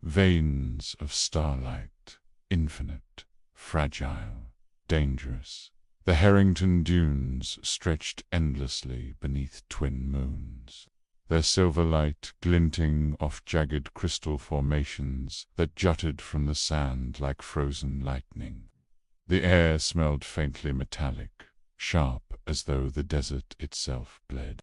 Veins of starlight, infinite, fragile, dangerous. The Harrington dunes stretched endlessly beneath twin moons, their silver light glinting off jagged crystal formations that jutted from the sand like frozen lightning. The air smelled faintly metallic, sharp as though the desert itself bled.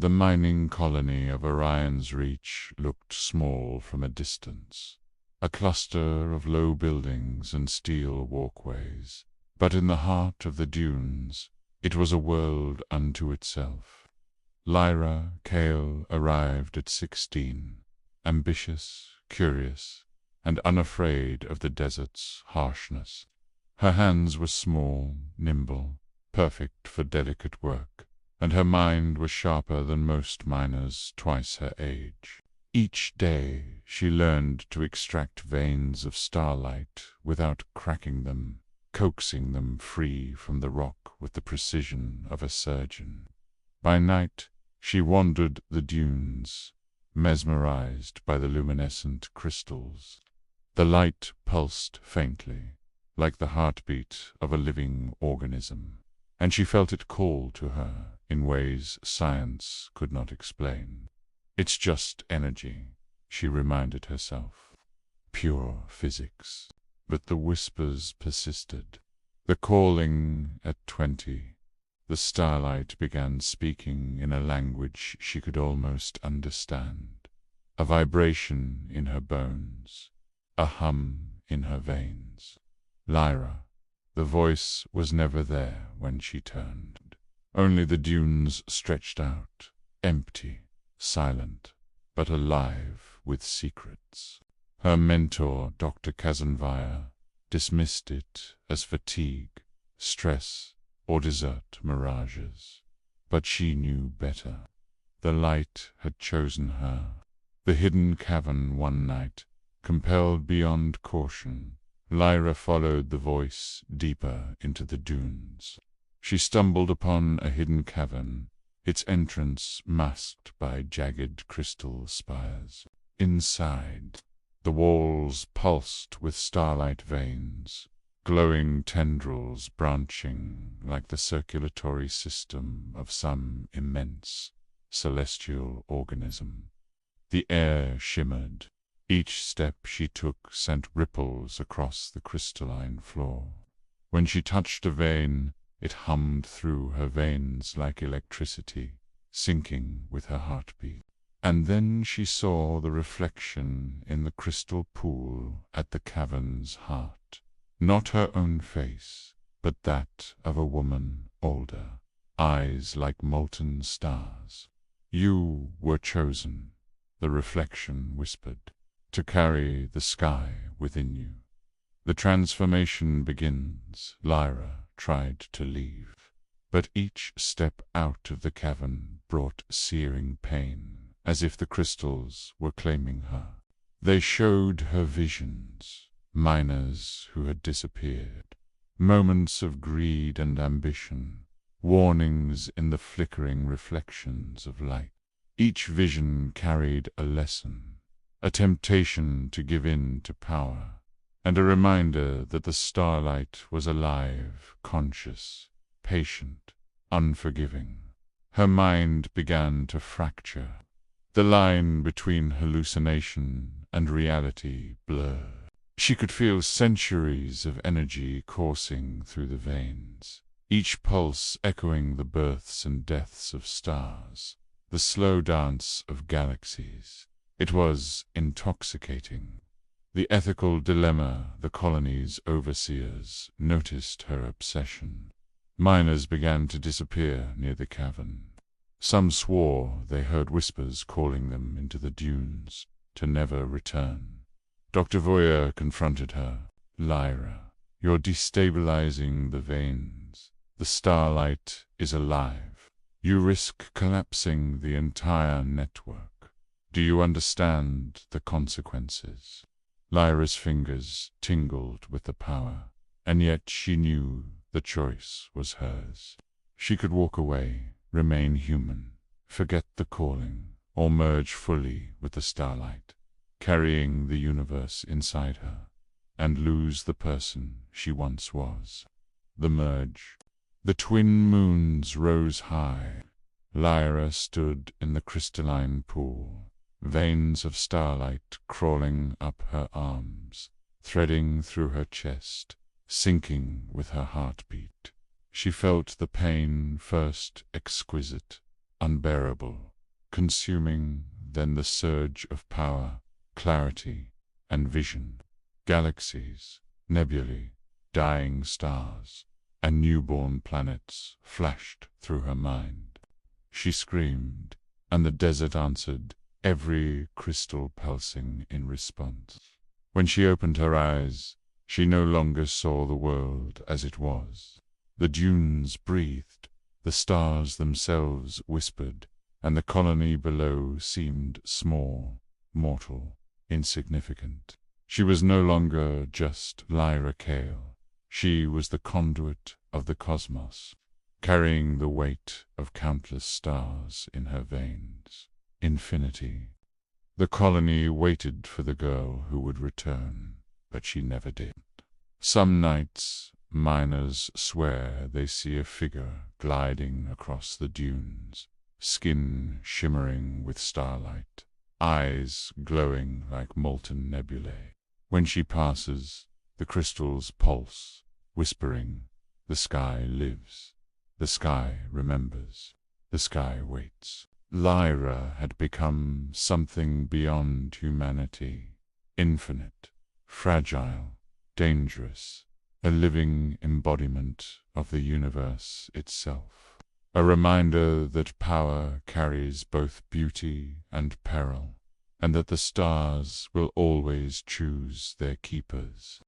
The mining colony of Orion's Reach looked small from a distance, a cluster of low buildings and steel walkways, but in the heart of the dunes it was a world unto itself. Lyra Cale arrived at 16, ambitious, curious, and unafraid of the desert's harshness. Her hands were small, nimble, perfect for delicate work, and her mind was sharper than most miners twice her age. Each day she learned to extract veins of starlight without cracking them, coaxing them free from the rock with the precision of a surgeon. By night she wandered the dunes, mesmerized by the luminescent crystals. The light pulsed faintly, like the heartbeat of a living organism, and she felt it call to her in ways science could not explain. It's just energy, she reminded herself. Pure physics. But the whispers persisted. The calling at 20. The starlight began speaking in a language she could almost understand. A vibration in her bones, a hum in her veins. Lyra. The voice was never there when she turned. Only the dunes stretched out, empty, silent, but alive with secrets. Her mentor, Dr. Kazanvaya, dismissed it as fatigue, stress, or desert mirages. But she knew better. The light had chosen her. The hidden cavern one night, compelled beyond caution, Lyra followed the voice deeper into the dunes. She stumbled upon a hidden cavern, its entrance masked by jagged crystal spires. Inside, the walls pulsed with starlight veins, glowing tendrils branching like the circulatory system of some immense celestial organism. The air shimmered. Each step she took sent ripples across the crystalline floor. When she touched a vein, it hummed through her veins like electricity, syncing with her heartbeat. And then she saw the reflection in the crystal pool at the cavern's heart. Not her own face, but that of a woman older, eyes like molten stars. "You were chosen," the reflection whispered, "to carry the sky within you." The transformation begins. Lyra tried to leave, but each step out of the cavern brought searing pain, as if the crystals were claiming her. They showed her visions, miners who had disappeared, moments of greed and ambition, warnings in the flickering reflections of light. Each vision carried a lesson, a temptation to give in to power, and a reminder that the starlight was alive, conscious, patient, unforgiving. Her mind began to fracture. The line between hallucination and reality blurred. She could feel centuries of energy coursing through the veins, each pulse echoing the births and deaths of stars, the slow dance of galaxies. It was intoxicating. The ethical dilemma. The colony's overseers noticed her obsession. Miners began to disappear near the cavern. Some swore they heard whispers calling them into the dunes to never return. Dr. Voyer confronted her. "Lyra, you're destabilizing the veins. The starlight is alive. You risk collapsing the entire network. Do you understand the consequences?" Lyra's fingers tingled with the power, and yet she knew the choice was hers. She could walk away, remain human, forget the calling, or merge fully with the starlight. carrying the universe inside her, and lose the person she once was. The merge. The twin moons rose high. Lyra stood in the crystalline pool, veins of starlight crawling up her arms, threading through her chest, sinking with her heartbeat. She felt the pain first exquisite, unbearable, consuming, then the surge of power, clarity, and vision. Galaxies, nebulae, dying stars, and newborn planets flashed through her mind. She screamed, and the desert answered, every crystal pulsing in response. When she opened her eyes, she no longer saw the world as it was. The dunes breathed, the stars themselves whispered, and the colony below seemed small, mortal, insignificant. She was no longer just Lyra Kale. She was the conduit of the cosmos, carrying the weight of countless stars in her veins. Infinity. The colony waited for the girl who would return, but she never did. Some nights, miners swear they see a figure gliding across the dunes, skin shimmering with starlight, eyes glowing like molten nebulae. When she passes, the crystals pulse, whispering, the sky lives, the sky remembers, the sky waits. Lyra had become something beyond humanity, infinite, fragile, dangerous, a living embodiment of the universe itself. A reminder that power carries both beauty and peril, and that the stars will always choose their keepers.